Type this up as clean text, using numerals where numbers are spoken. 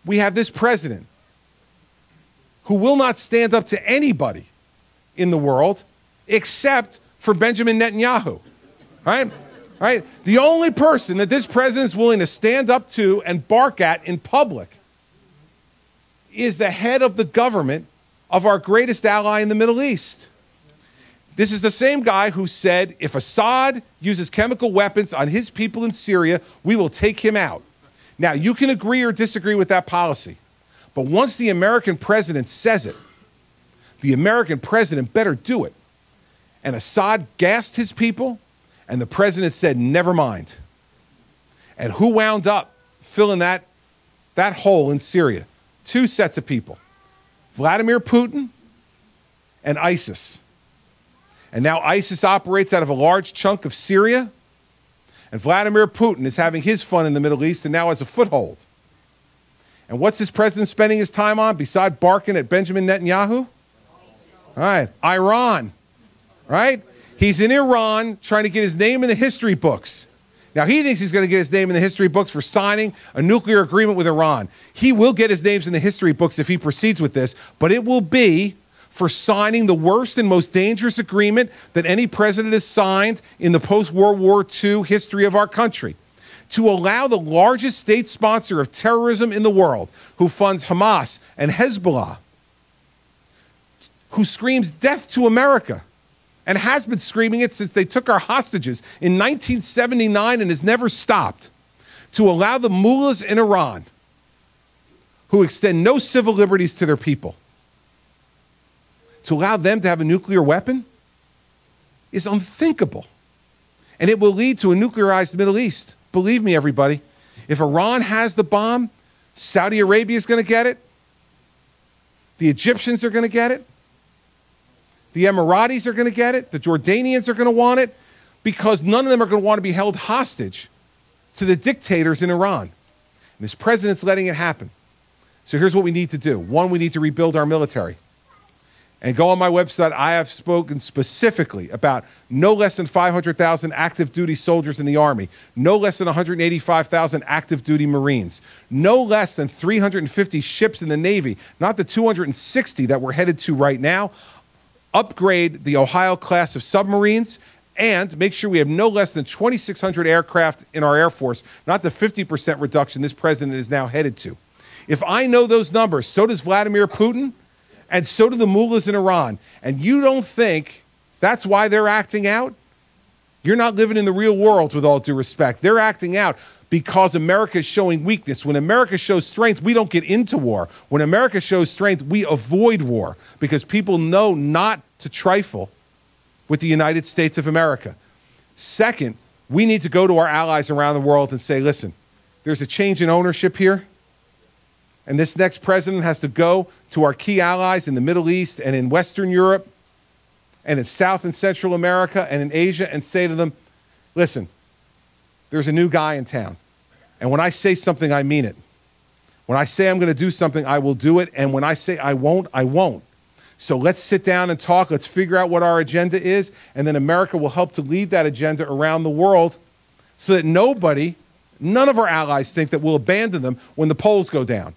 we have this president who will not stand up to anybody in the world except for Benjamin Netanyahu, right? Right? The only person that this president is willing to stand up to and bark at in public is the head of the government of our greatest ally in the Middle East. This is the same guy who said, if Assad uses chemical weapons on his people in Syria, we will take him out. Now, you can agree or disagree with that policy, but once the American president says it, the American president better do it. And Assad gassed his people, and the president said, never mind. And who wound up filling that hole in Syria? Two sets of people, Vladimir Putin and ISIS. And now ISIS operates out of a large chunk of Syria, and Vladimir Putin is having his fun in the Middle East and now has a foothold. And what's this president spending his time on beside barking at Benjamin Netanyahu? All right, Iran, right? He's in Iran trying to get his name in the history books. Now, he thinks he's going to get his name in the history books for signing a nuclear agreement with Iran. He will get his names in the history books if he proceeds with this, but it will be for signing the worst and most dangerous agreement that any president has signed in the post-World War II history of our country. To allow the largest state sponsor of terrorism in the world, who funds Hamas and Hezbollah, who screams death to America, and has been screaming it since they took our hostages in 1979 and has never stopped, to allow the mullahs in Iran, who extend no civil liberties to their people, to allow them to have a nuclear weapon is unthinkable. And it will lead to a nuclearized Middle East. Believe me, everybody. If Iran has the bomb, Saudi Arabia is going to get it. The Egyptians are going to get it. The Emiratis are going to get it. The Jordanians are going to want it, because none of them are going to want to be held hostage to the dictators in Iran. And this president's letting it happen. So here's what we need to do. One, we need to rebuild our military. And go on my website. I have spoken specifically about no less than 500,000 active duty soldiers in the Army, no less than 185,000 active duty Marines, no less than 350 ships in the Navy, not the 260 that we're headed to right now. Upgrade the Ohio class of submarines, and make sure we have no less than 2,600 aircraft in our Air Force, not the 50% reduction this president is now headed to. If I know those numbers, so does Vladimir Putin, and so do the mullahs in Iran. And you don't think that's why they're acting out? You're not living in the real world, with all due respect. They're acting out because America is showing weakness. When America shows strength, we don't get into war. When America shows strength, we avoid war, because people know not to trifle with the United States of America. Second, we need to go to our allies around the world and say, listen, there's a change in ownership here. And this next president has to go to our key allies in the Middle East and in Western Europe and in South and Central America and in Asia and say to them, listen, there's a new guy in town. And when I say something, I mean it. When I say I'm going to do something, I will do it. And when I say I won't, I won't. So let's sit down and talk. Let's figure out what our agenda is. And then America will help to lead that agenda around the world so that none of our allies think that we'll abandon them when the polls go down.